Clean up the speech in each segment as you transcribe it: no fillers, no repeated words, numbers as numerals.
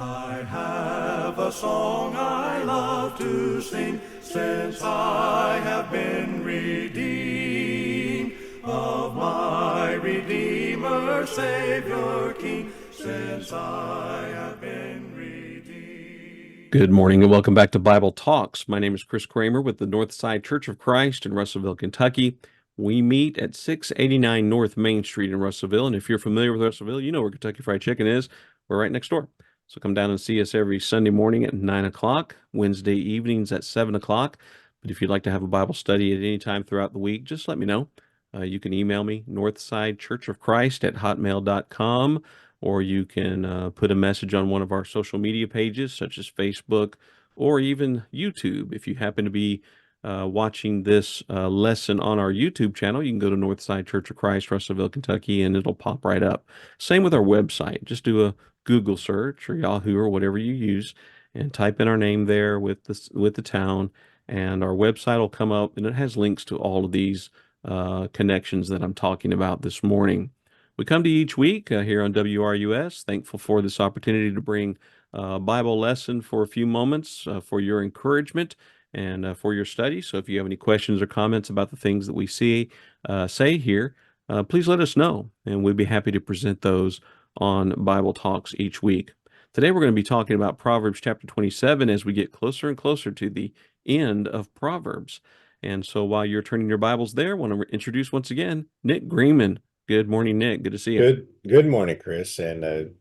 I have a song I love to sing, since I have been redeemed of my Redeemer, Savior, King, since I have been redeemed. Good morning and welcome back to Bible Talks. My name is Chris Kramer with the Northside Church of Christ in Russellville, Kentucky. We meet at 689 North Main Street in Russellville. And if you're familiar with Russellville, you know where Kentucky Fried Chicken is. We're right next door. So come down and see us every Sunday morning at 9 o'clock, Wednesday evenings at 7 o'clock. But if you'd like to have a Bible study at any time throughout the week, just let me know. You can email me, northsidechurchofchrist@hotmail.com, or you can put a message on one of our social media pages, such as Facebook or even YouTube. If you happen to be watching this lesson on our YouTube channel, you can go to Northside Church of Christ, Russellville, Kentucky, and it'll pop right up. Same with our website. Just do a Google search or Yahoo or whatever you use and type in our name there with the town, and our website will come up, and it has links to all of these connections that I'm talking about this morning. We come to you each week here on WRUS. Thankful for this opportunity to bring a Bible lesson for a few moments for your encouragement and for your study. So if you have any questions or comments about the things that we say here, please let us know, and we'd be happy to present those on Bible Talks each week. Today we're going to be talking about Proverbs chapter 27 as we get closer and closer to the end of Proverbs. And so while you're turning your Bibles there, I want to introduce once again Nick Greenman. Good morning, Nick. Good to see you. Good morning, Chris, and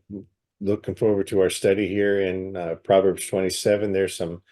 looking forward to our study here in Proverbs 27. There's some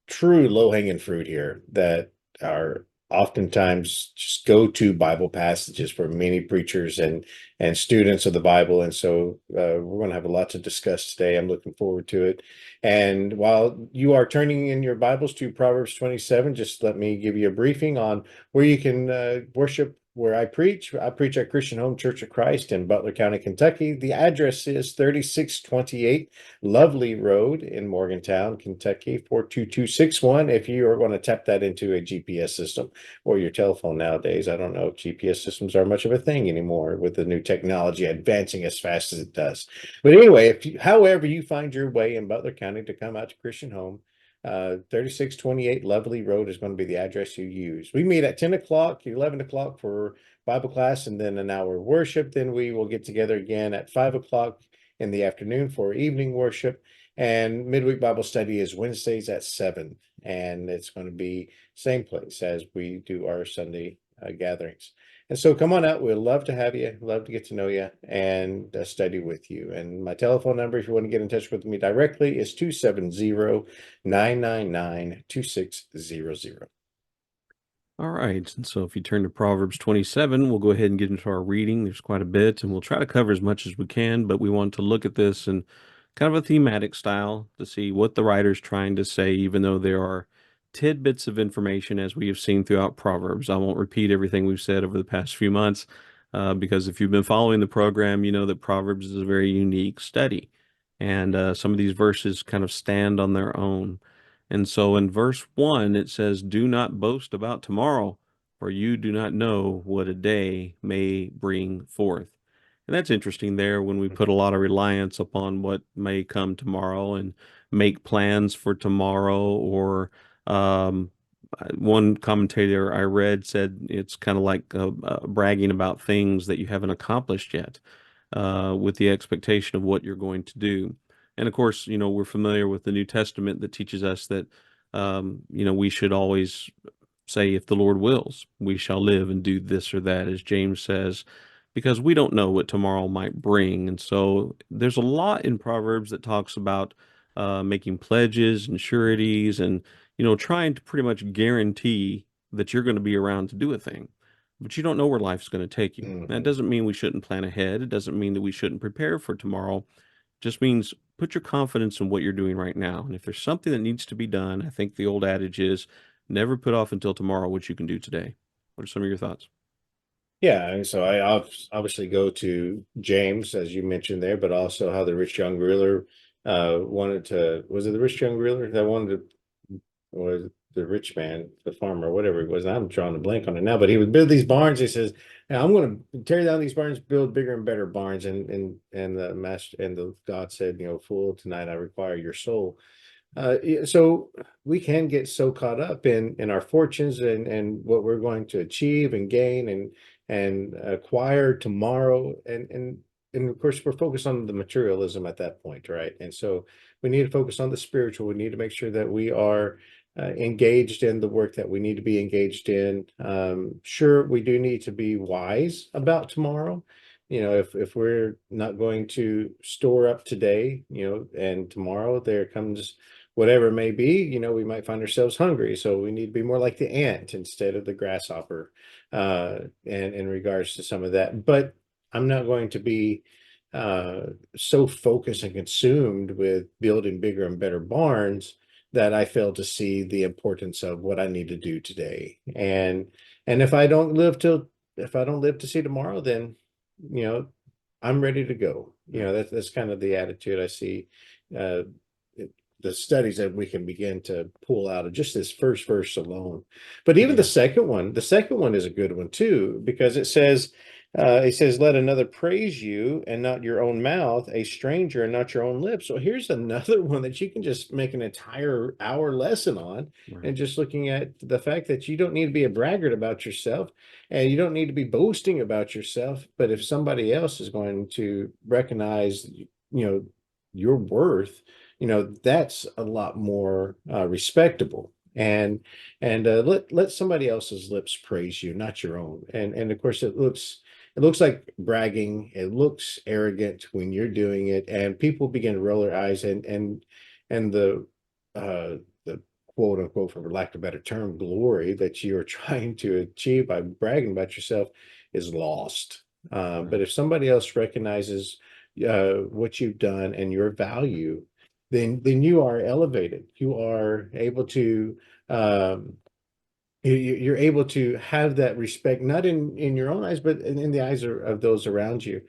true low-hanging fruit here that are oftentimes just go-to Bible passages for many preachers and students of the Bible. And so we're going to have a lot to discuss today. I'm looking forward to it. And while you are turning in your Bibles to Proverbs 27, just let me give you a briefing on where you can worship where I preach. I preach at Christian Home Church of Christ in Butler County, Kentucky. The address is 3628 Lovely Road in Morgantown, Kentucky, 42261. If you are going to tap that into a GPS system or your telephone nowadays, I don't know if GPS systems are much of a thing anymore with the new technology advancing as fast as it does. But anyway, however you find your way in Butler County to come out to Christian Home, 3628 Lovely Road is going to be the address you use. We meet at 10 o'clock, 11 o'clock for Bible class, and then an hour of worship. Then we will get together again at 5 o'clock in the afternoon for evening worship. And midweek Bible study is Wednesdays at 7. And it's going to be same place as we do our Sunday gatherings. And so come on out. We'd love to have you, love to get to know you and study with you. And my telephone number, if you want to get in touch with me directly, is 270-999-2600. All right. And so if you turn to Proverbs 27, we'll go ahead and get into our reading. There's quite a bit, and we'll try to cover as much as we can, but we want to look at this in kind of a thematic style to see what the writer's trying to say, even though there are tidbits of information as we have seen throughout Proverbs. I won't repeat everything we've said over the past few months, because if you've been following the program, you know that Proverbs is a very unique study. And some of these verses kind of stand on their own. And so in verse 1, it says, "Do not boast about tomorrow, for you do not know what a day may bring forth." And that's interesting there when we put a lot of reliance upon what may come tomorrow and make plans for tomorrow. Or um, one commentator I read said it's kind of like bragging about things that you haven't accomplished yet, with the expectation of what you're going to do. And of course, you know, we're familiar with the New Testament that teaches us that, you know, we should always say, if the Lord wills, we shall live and do this or that, as James says, because we don't know what tomorrow might bring. And so there's a lot in Proverbs that talks about making pledges and sureties and, you know, trying to pretty much guarantee that you're going to be around to do a thing. But you don't know where life's going to take you. That doesn't mean we shouldn't plan ahead. It doesn't mean that we shouldn't prepare for tomorrow. It just means put your confidence in what you're doing right now. And if there's something that needs to be done, I think the old adage is never put off until tomorrow what you can do today. What are some of your thoughts? Yeah, and so I obviously go to James, as you mentioned there, but also how the rich young ruler was it the rich young ruler that wanted to, or rich man, the farmer, whatever he was. I'm drawing a blank on it now, but he would build these barns. He says, "Now I'm going to tear down these barns, build bigger and better barns." And the master and the God said, "Fool, tonight I require your soul." So we can get so caught up in our fortunes and what we're going to achieve and gain and acquire tomorrow, and of course we're focused on the materialism at that point, right? And so we need to focus on the spiritual. We need to make sure that we are engaged in the work that we need to be engaged in. Sure, we do need to be wise about tomorrow. If we're not going to store up today, and tomorrow there comes whatever it may be, we might find ourselves hungry. So we need to be more like the ant instead of the grasshopper, and in regards to some of that. But I'm not going to be so focused and consumed with building bigger and better barns that I fail to see the importance of what I need to do today. And if I don't live to see tomorrow, then I'm ready to go. That's kind of the attitude I see. Uh, the studies that we can begin to pull out of just this first verse alone. But even Yeah. the second one is a good one too, because it says, let another praise you and not your own mouth, a stranger and not your own lips. So here's another one that you can just make an entire hour lesson on. Right. And just looking at the fact that you don't need to be a braggart about yourself and you don't need to be boasting about yourself. But if somebody else is going to recognize, your worth, that's a lot more respectable. And let somebody else's lips praise you, not your own. And of course, it looks like bragging. It looks arrogant when you're doing it, and people begin to roll their eyes, and the quote unquote, for lack of a better term, glory that you're trying to achieve by bragging about yourself is lost. But if somebody else recognizes what you've done and your value, then you are elevated. You are able to you're able to have that respect, not in your own eyes, but in the eyes of those around you.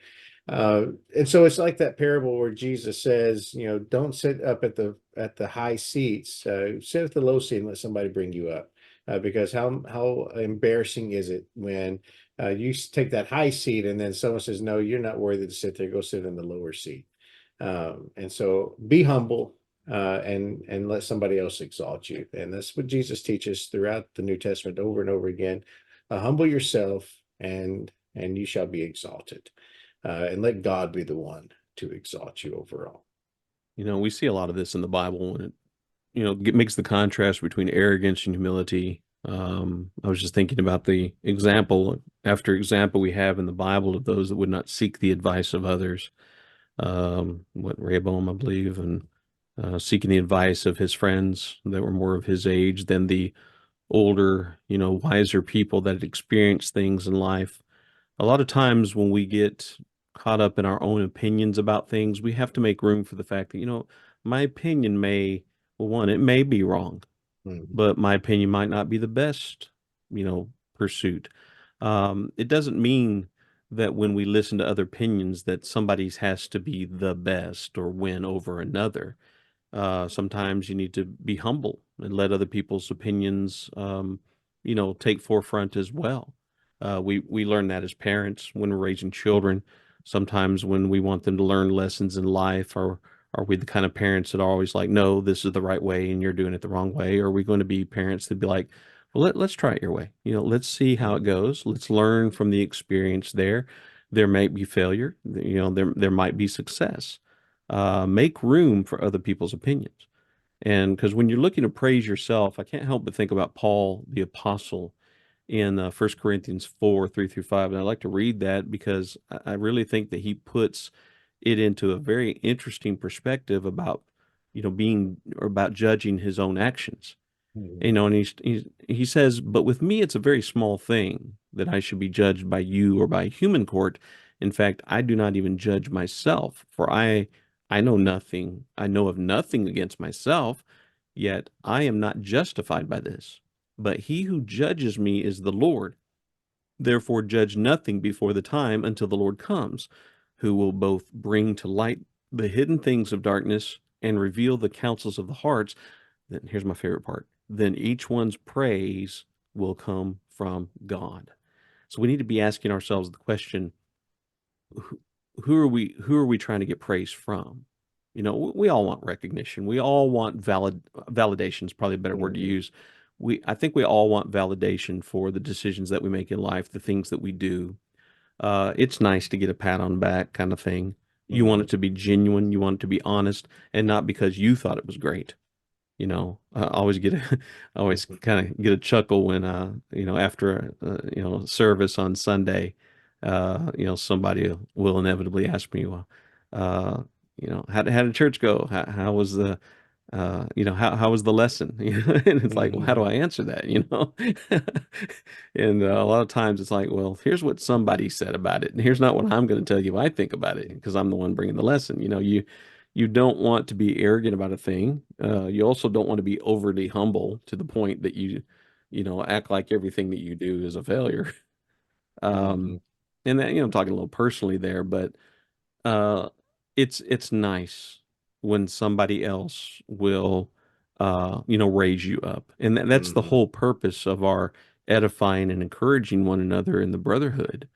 And so it's like that parable where Jesus says, don't sit up at the high seats, sit at the low seat and let somebody bring you up. Because how embarrassing is it when you take that high seat and then someone says, no, you're not worthy to sit there, go sit in the lower seat. And so be humble, and let somebody else exalt you. And that's what Jesus teaches throughout the New Testament over and over again. Humble yourself and you shall be exalted. And let God be the one to exalt you overall. We see a lot of this in the Bible when it makes the contrast between arrogance and humility. I was just thinking about the example after example we have in the Bible of those that would not seek the advice of others. Rehoboam, I believe, and seeking the advice of his friends that were more of his age than the older, wiser people that had experienced things in life. A lot of times when we get caught up in our own opinions about things, we have to make room for the fact that, my opinion it may be wrong, but my opinion might not be the best, pursuit. It doesn't mean that when we listen to other opinions that somebody's has to be the best or win over another. Sometimes you need to be humble and let other people's opinions, take forefront as well. We learn that as parents when we're raising children. Sometimes when we want them to learn lessons in life, or are we the kind of parents that are always like, no, this is the right way and you're doing it the wrong way? Or are we going to be parents that be like, well, let's try it your way. Let's see how it goes. Let's learn from the experience there. There might be failure. There might be success. Make room for other people's opinions. And because when you're looking to praise yourself, I can't help but think about Paul, the apostle, in 1 Corinthians 4, 3 through 5. And I like to read that because I really think that he puts it into a very interesting perspective about, being or about judging his own actions. And he says, but with me, it's a very small thing that I should be judged by you or by a human court. In fact, I do not even judge myself, for I know nothing. I know of nothing against myself, yet I am not justified by this. But he who judges me is the Lord. Therefore, judge nothing before the time until the Lord comes, who will both bring to light the hidden things of darkness and reveal the counsels of the hearts. Then here's my favorite part. then each one's praise will come from God. So we need to be asking ourselves the question, who, who are we trying to get praise from? We all want recognition. We all want validation is probably a better word to Mhm. use. I think we all want validation for the decisions that we make in life, the things that we do. It's nice to get a pat on the back kind of thing. You want it Mhm. to be genuine, you want it to be honest, and not because you thought it was great. I always I always Mhm. kind of get a chuckle when, after, service on Sunday, somebody will inevitably ask me, well, uh, how did church go? How was the, how was the lesson? And it's like, well, how do I Mhm. answer that? And a lot of times it's like, well, here's what somebody said about it, and here's not what I'm going to tell you I think about it because I'm the one bringing the lesson. You don't want to be arrogant about a thing. You also don't want to be overly humble to the point that act like everything that you do is a failure. Um, Mhm. and that, I'm talking a little personally there, but uh, it's nice when somebody else will, raise you up, and that's the Mhm. whole purpose of our edifying and encouraging one another in the brotherhood.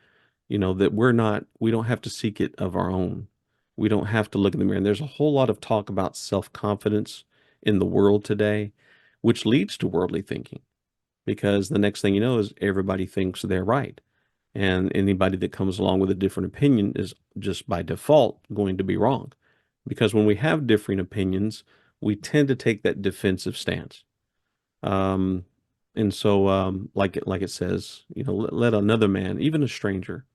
That we don't have to seek it of our own. We don't have to look in the mirror. And there's a whole lot of talk about self-confidence in the world today, which leads to worldly thinking because the next thing you know is everybody thinks they're right. And anybody that comes along with a different opinion is just by default going to be wrong. Because when we have differing opinions, we tend to take that defensive stance. Um, and so, like it says, let another man, even a stranger,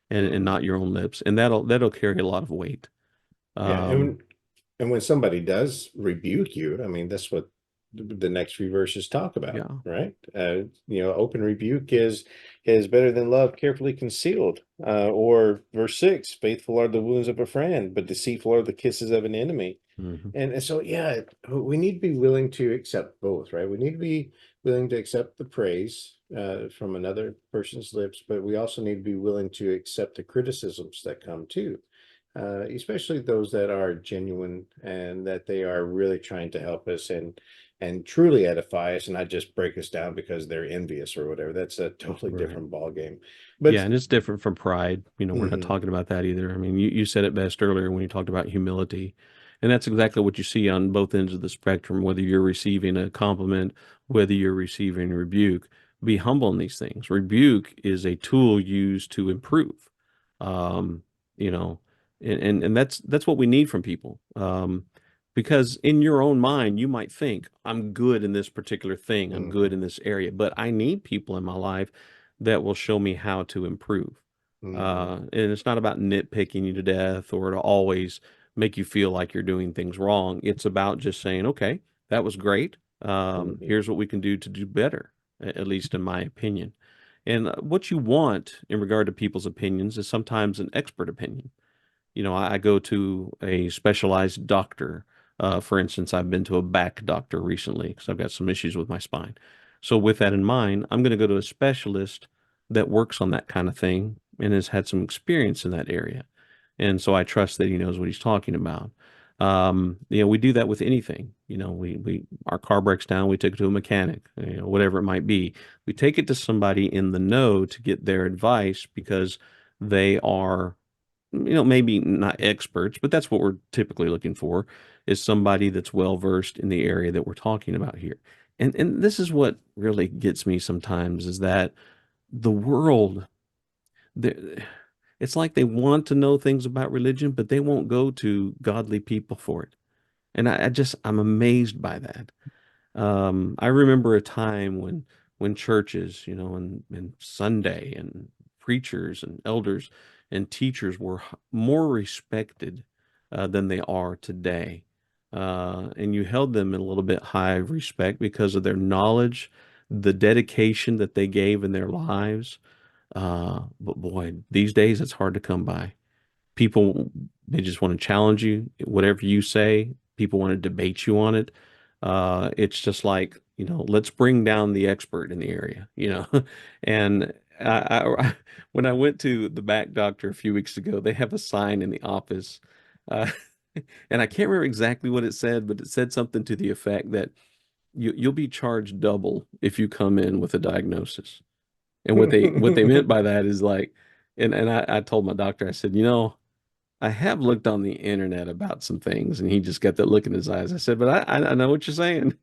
and Mhm. not your own lips, and that'll carry a lot of weight. Yeah, Um, and when somebody does rebuke you, I mean, that's what the next few verses talk about, yeah, right? Open rebuke is better than love carefully concealed. Or verse 6, faithful are the wounds of a friend, but deceitful are the kisses of an enemy. hmm And so, yeah, we need to be willing to accept both, right? We need to be willing to accept the praise from another person's lips, but we also need to be willing to accept the criticisms that come too, especially those that are genuine and that they are really trying to help us and truly edify us and not just break us down because they're envious or whatever. That's a totally right. different ball game. Yeah, But and it's different from pride. We're not mhm, talking about that either. I mean, you said it best earlier when you talked about humility. And that's exactly what you see on both ends of the spectrum, whether you're receiving a compliment, whether you're receiving a rebuke. Be humble in these things. Rebuke is a tool used to improve. Um, you know, and that's what we need from people. Because in your own mind, you might think, I'm good in this particular thing, I'm good mhm, in this area, but I need people in my life that will show me how to improve. mhm, And it's not about nitpicking you to death or to always make you feel like you're doing things wrong. It's about just saying, okay, that was great. mhm, Here's what we can do to do better, at least in my opinion. And what you want in regard to people's opinions is sometimes an expert opinion. I go to a specialized doctor. For instance, I've been to a back doctor recently because I've got some issues with my spine. So, with that in mind, I'm going to go to a specialist that works on that kind of thing and has had some experience in that area. And so I trust that he knows what he's talking about. We do that with anything. Our car breaks down, we take it to a mechanic, whatever it might be. We take it to somebody in the know to get their advice because they are maybe not experts, but that's what we're typically looking for is somebody that's well versed in the area that we're talking about here. And this is what really gets me sometimes is that the world, the- it's like they want to know things about religion, but they won't go to godly people for it. And I'm amazed by that. I remember a time when churches, and Sunday and preachers and elders and teachers were more respected than they are today. And you held them in a little bit high respect because of their knowledge, the dedication that they gave in their lives. But boy, these days it's hard to come by. People, they just want to challenge you. Whatever you say, people want to debate you on it. It's just like, let's bring down the expert in the area. And when I went to the back doctor a few weeks ago, they have a sign in the office. Uh, and I can't remember exactly what it said, but it said something to the effect that you'll be charged double if you come in with a diagnosis. And what they meant by that is like, and I told my doctor, I said, I have looked on the internet about some things, and he just got that look in his eyes. I said, but I know what you're saying.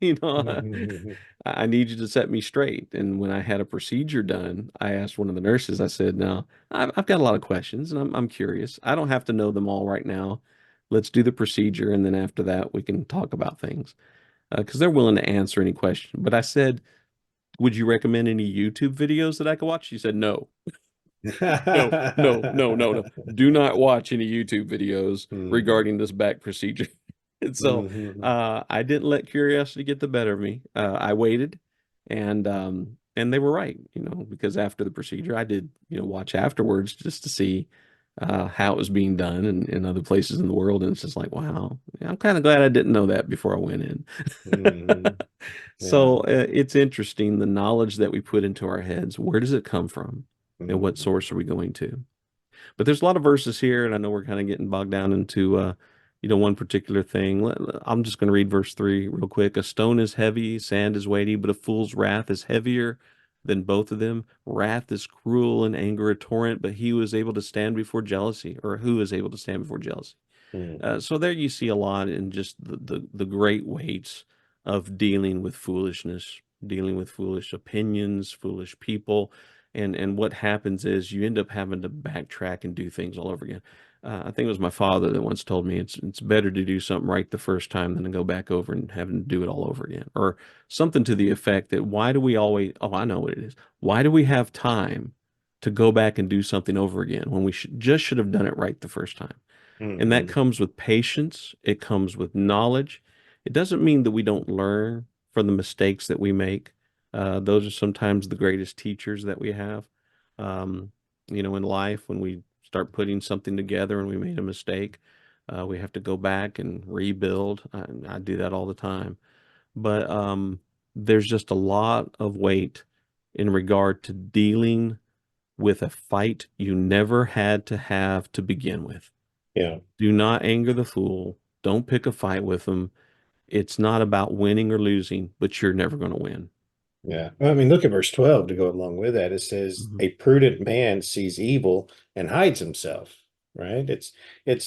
I need you to set me straight. And when I had a procedure done, I asked one of the nurses, I said, now I've got a lot of questions and I'm curious. I don't have to know them all right now. Let's do the procedure. And then after that, we can talk about things. Because they're willing to answer any question. But I said, would you recommend any YouTube videos that I could watch? She said, no. No, no, no, no, no. Do not watch any YouTube videos Mhm. regarding this back procedure. And so Mhm. I didn't let curiosity get the better of me. I waited and they were right, because after the procedure I did, watch afterwards just to see how it was being done in other places in the world. And it's just like, wow, I'm kind of glad I didn't know that before I went in. Mhm. Yeah. So it's interesting the knowledge that we put into our heads. Where does it come from? And what Mhm. source are we going to? But there's a lot of verses here, and I know we're kind of getting bogged down into one particular thing. I'm just going to read verse 3 real quick. A stone is heavy, sand is weighty, but a fool's wrath is heavier than both of them. Wrath is cruel and anger a torrent, but he who is able to stand before jealousy, or who is able to stand before jealousy. Mhm. So there you see a lot in just the great weights of dealing with foolishness, dealing with foolish opinions, foolish people, and what happens is you end up having to backtrack and do things all over again. I think it was my father that once told me it's better to do something right the first time than to go back over and having to do it all over again, or something to the effect that why do we always? Oh, I know what it is. Why do we have time to go back and do something over again when we should have done it right the first time? And that Mhm. comes with patience. It comes with knowledge. It doesn't mean that we don't learn from the mistakes that we make. Those are sometimes the greatest teachers that we have, um, in life when we start putting something together and we made a mistake. We have to go back and rebuild. I do that all the time. But there's just a lot of weight in regard to dealing with a fight you never had to have to begin with. Yeah. Do not anger the fool. Don't pick a fight with them. It's not about winning or losing, but you're never going to win. Yeah. Well, I mean, look at verse 12 to go along with that. It says, Mhm. a prudent man sees evil and hides himself, right? It's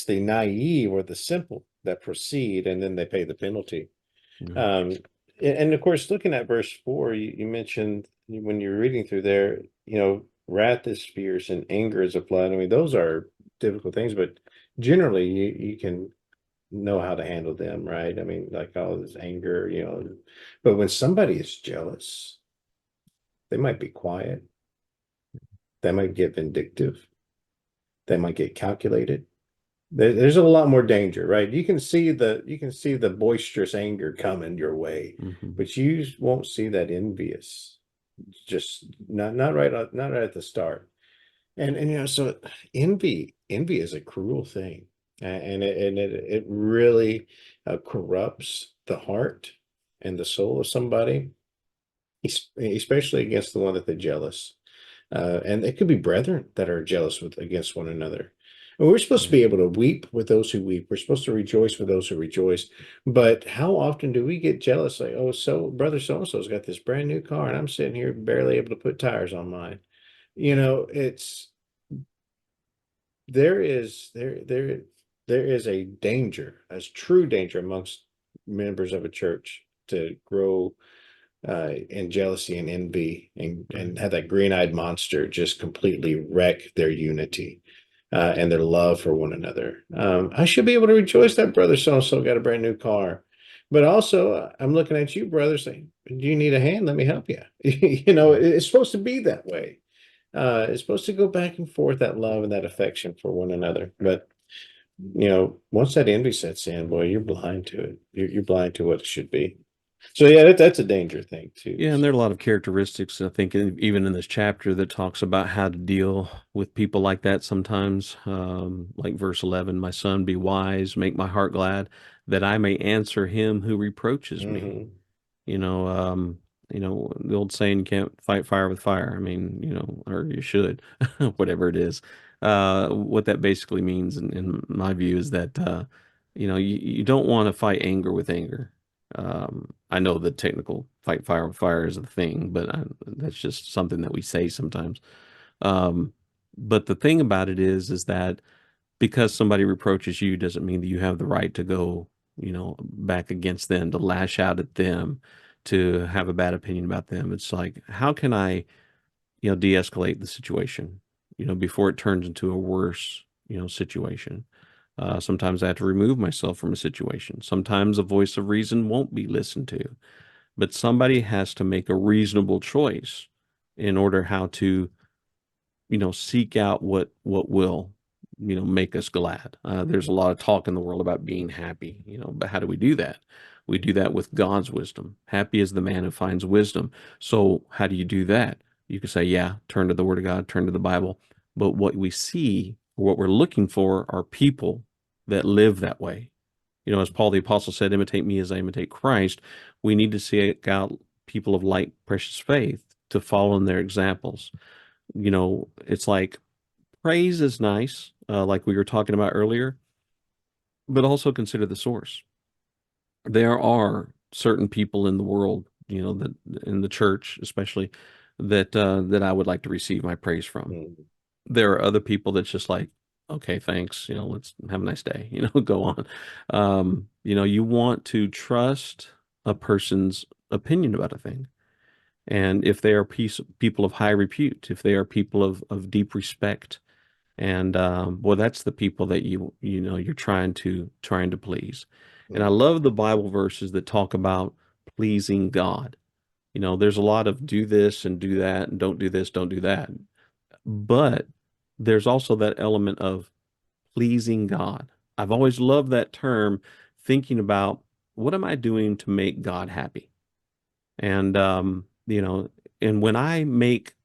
the naive or the simple that proceed and then they pay the penalty. Yeah. Um, and of course, looking at verse 4, you mentioned when you're reading through there, wrath is fierce and anger is a flood. I mean, those are difficult things, but generally you can know how to handle them, right? I mean, like all this anger, but when somebody is jealous, they might be quiet, they might get vindictive, they might get calculated. There's a lot more danger, right? You can see the boisterous anger coming your way, Mhm. but you won't see that envious, just not right at the start. And so envy is a cruel thing, and it really corrupts the heart and the soul of somebody, especially against the one that they're jealous. And it could be brethren that are jealous with against one another. And we're supposed to Yeah. be able to weep with those who weep. We're supposed to rejoice with those who rejoice. But how often do we get jealous? Like, oh, so brother so and so's got this brand new car, and I'm sitting here barely able to put tires on mine. It's there is a danger, as true danger amongst members of a church to grow and jealousy and envy and Right. have that green-eyed monster just completely wreck their unity and their love for one another. I should be able to rejoice that brother so-and-so got a brand new car. But also, I'm looking at you, brother, saying, do you need a hand? Let me help you. Right. It's supposed to be that way. It's supposed to go back and forth, that love and that affection for one another. But, once that envy sets in, boy, you're blind to it. You're blind to what it should be. So yeah, that's a danger thing too. Yeah, and there are So a lot of characteristics, I think, even in this chapter that talks about how to deal with people like that sometimes. Like verse 11, my son, be wise, make my heart glad, that I may answer him who reproaches me. hmm You know, um, the old saying, you can't fight fire with fire. I mean, or you should, whatever it is. What that basically means, in my view, is that, you don't want to fight anger with anger. I know the technical fight fire with fire is a thing, but that's just something that we say sometimes. Um, but the thing about it is that because somebody reproaches you doesn't mean that you have the right to go, back against them, to lash out at them, to have a bad opinion about them. It's like, how can I, de-escalate the situation, before it turns into a worse, situation. Sometimes I have to remove myself from a situation. Sometimes a voice of reason won't be listened to, but somebody has to make a reasonable choice in order how to, seek out what will, make us glad. There's a lot of talk in the world about being happy, but how do we do that? We do that with God's wisdom. Happy is the man who finds wisdom. So how do you do that? You could say, yeah, turn to the Word of God, turn to the Bible. But what we see, what we're looking for, are people that live that way. As Paul the Apostle said, imitate me as I imitate Christ. We need to seek out people of like precious faith to follow in their examples. It's like praise is nice, like we were talking about earlier, but also consider the source. There are certain people in the world, that in the church, especially that I would like to receive my praise from. Mhm. There are other people that's just like, okay, thanks, let's have a nice day, go on. You want to trust a person's opinion about a thing. And if they are people of high repute, if they are people of deep respect, and well, that's the people that you're trying to please. And I Mhm. love the Bible verses that talk about pleasing God. There's a lot of do this and do that, and don't do this, don't do that. But there's also that element of pleasing God. I've always loved that term, thinking about what am I doing to make God happy? And and when I make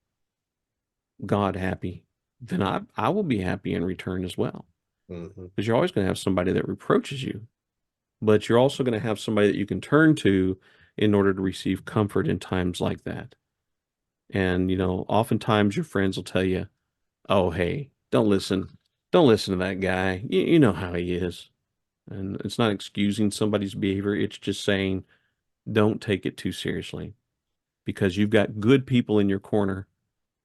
God happy, then I will be happy in return as well. Mhm. Because you're always going to have somebody that reproaches you, but you're also going to have somebody that you can turn to in order to receive comfort in times like that. And oftentimes your friends will tell you, "Oh, hey, don't listen to that guy. You know how he is." And it's not excusing somebody's behavior. It's just saying, don't take it too seriously because you've got good people in your corner.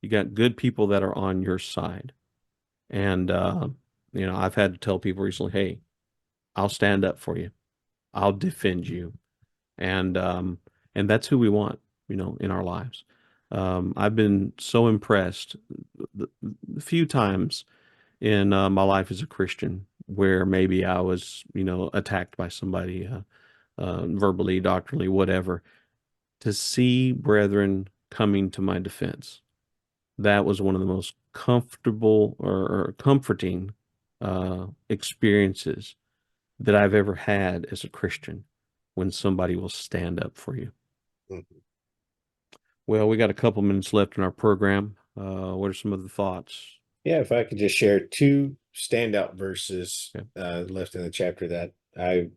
You got good people that are on your side. And, I've had to tell people recently, hey, I'll stand up for you. I'll defend you. And, um, and that's who we want, in our lives. I've been so impressed the few times in my life as a Christian where maybe I was, attacked by somebody, verbally, doctrinally, whatever, to see brethren coming to my defense. That was one of the most comfortable or comforting experiences that I've ever had as a Christian when somebody will stand up for you. Mhm. Well, we got a couple minutes left in our program. What are some of the thoughts? Yeah, if I could just share two standout verses Okay. left in the chapter that I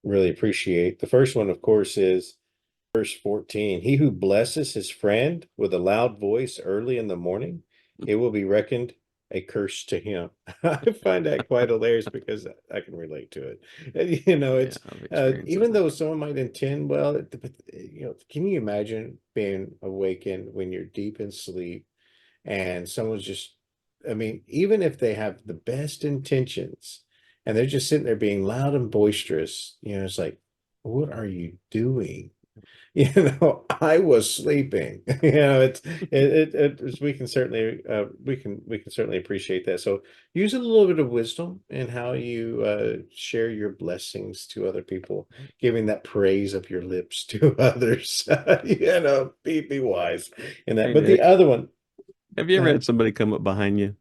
really appreciate. The first one, of course, is verse 14. He who blesses his friend with a loud voice early in the morning, it will be reckoned a curse to him. I find that quite hilarious because I can relate to it. And, Yeah, it's I've experienced even that. though someone might intend well, can you imagine being awakened when you're deep in sleep and someone's just, I mean, even if they have the best intentions and they're just sitting there being loud and boisterous, it's like, what are you doing? I was sleeping. We can certainly we can certainly appreciate that. So use a little bit of wisdom in how you share your blessings to other people, giving that praise of your lips to others. Be wise in that. Hey, But the Nick, other one, have you go ever had ahead. somebody come up behind you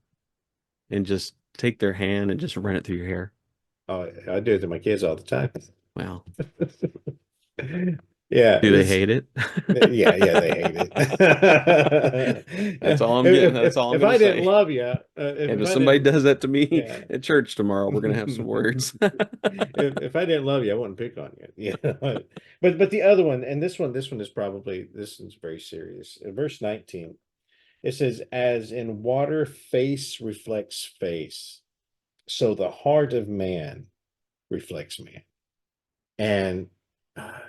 and just take their hand and just run it through your hair? Oh, I do it to my kids all the time. Well, Yeah, do they hate it? yeah, they hate it. That's all I'm getting. That's all I'm If going to I didn't say. love you, And if if I somebody didn't, does that to me yeah. at church tomorrow, we're going to have some words. If I didn't love you, I wouldn't pick on you. Yeah. But the other one, and this one is probably this is very serious. In verse 19, it says, "As in water, face reflects face, so the heart of man reflects man." And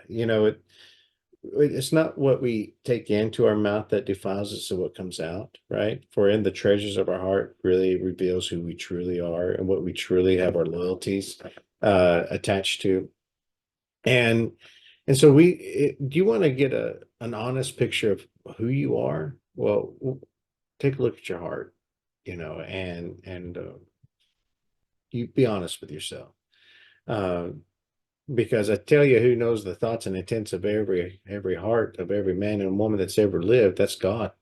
It's not what we take into our mouth that defiles us, and what comes out, right? For in the treasures of our heart really reveals who we truly are and what we truly have our loyalties attached to. And so do you want to get an honest picture of who you are? Well, take a look at your heart, and you be honest with yourself. Uh, because I tell you, who knows the thoughts and intents of every heart of every man and woman that's ever lived? That's God.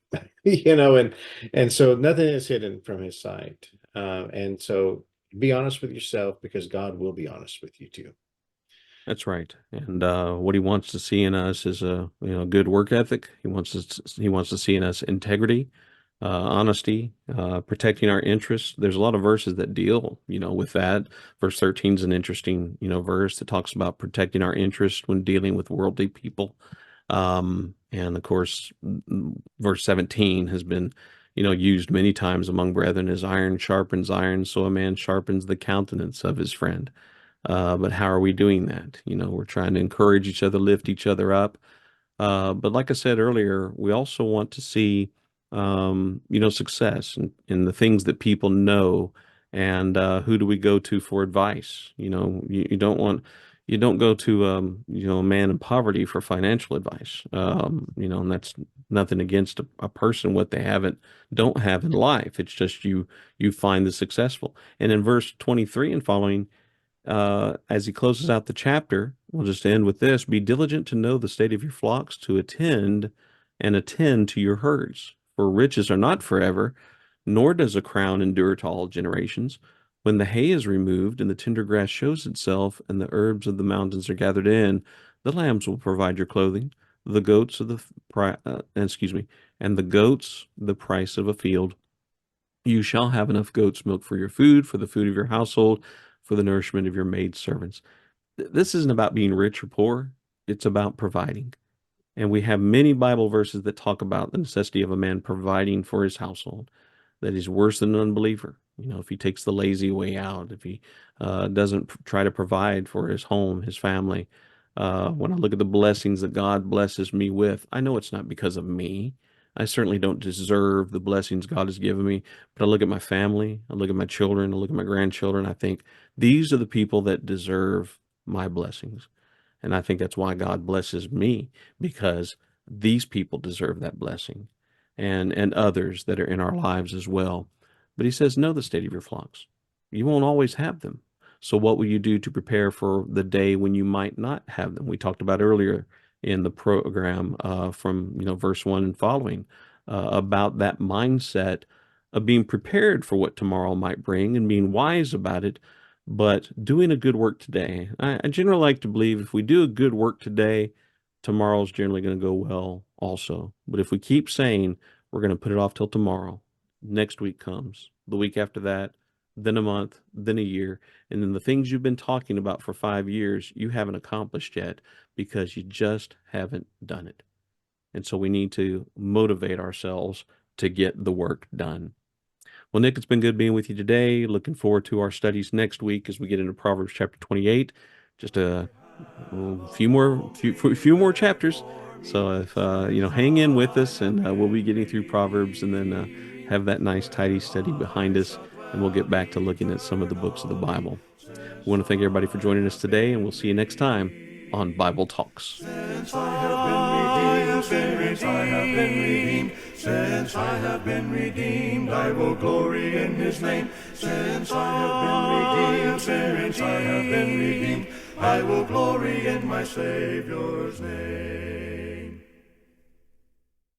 And so nothing is hidden from his sight. And so be honest with yourself, because God will be honest with you too. That's right. And what he wants to see in us is a good work ethic. He wants to see in us integrity, honesty, protecting our interests. There's a lot of verses that deal, with that. Verse 13 is an interesting, verse that talks about protecting our interests when dealing with worldly people. And of course, verse 17 has been, used many times among brethren, as iron sharpens iron, so a man sharpens the countenance of his friend. But how are we doing that? We're trying to encourage each other, lift each other up. But like I said earlier, we also want to see, success in the things that people know. And who do we go to for advice? You don't go to, a man in poverty for financial advice. And that's nothing against a person, what they don't have in life. It's just you find the successful. And in verse 23 and following, as he closes out the chapter, we'll just end with this: be diligent to know the state of your flocks, to attend to your herds. For riches are not forever, nor does a crown endure to all generations. When the hay is removed and the tender grass shows itself, and the herbs of the mountains are gathered in, the lambs will provide your clothing. The goats of and the goats the price of a field. You shall have enough goat's milk for your food, for the food of your household, for the nourishment of your maid servants. This isn't about being rich or poor. It's about providing. And we have many Bible verses that talk about the necessity of a man providing for his household, that he's worse than an unbeliever. If he takes the lazy way out, if he doesn't try to provide for his home, his family. When I look at the blessings that God blesses me with, I know it's not because of me. I certainly don't deserve the blessings God has given me, but I look at my family, I look at my children, I look at my grandchildren, I think these are the people that deserve my blessings. And I think that's why God blesses me, because these people deserve that blessing, and others that are in our lives as well. But he says, know the state of your flocks. You won't always have them. So what will you do to prepare for the day when you might not have them? We talked about earlier in the program from verse 1 and following about that mindset of being prepared for what tomorrow might bring and being wise about it, but doing a good work today. I generally like to believe if we do a good work today, tomorrow's generally going to go well also. But if we keep saying we're going to put it off till tomorrow, next week comes, the week after that, then a month, then a year, and then the things you've been talking about for 5 years, you haven't accomplished yet because you just haven't done it. And so we need to motivate ourselves to get the work done. Well, Nick, it's been good being with you today. Looking forward to our studies next week as we get into Proverbs chapter 28. Just a few more chapters. So if hang in with us, and we'll be getting through Proverbs, and then have that nice tidy study behind us, and we'll get back to looking at some of the books of the Bible. We want to thank everybody for joining us today, and we'll see you next time on Bible Talks. Since I have been redeemed, since I have been redeemed, I will glory in his name. Since I have been redeemed, since I have been redeemed, I will glory in my Savior's name.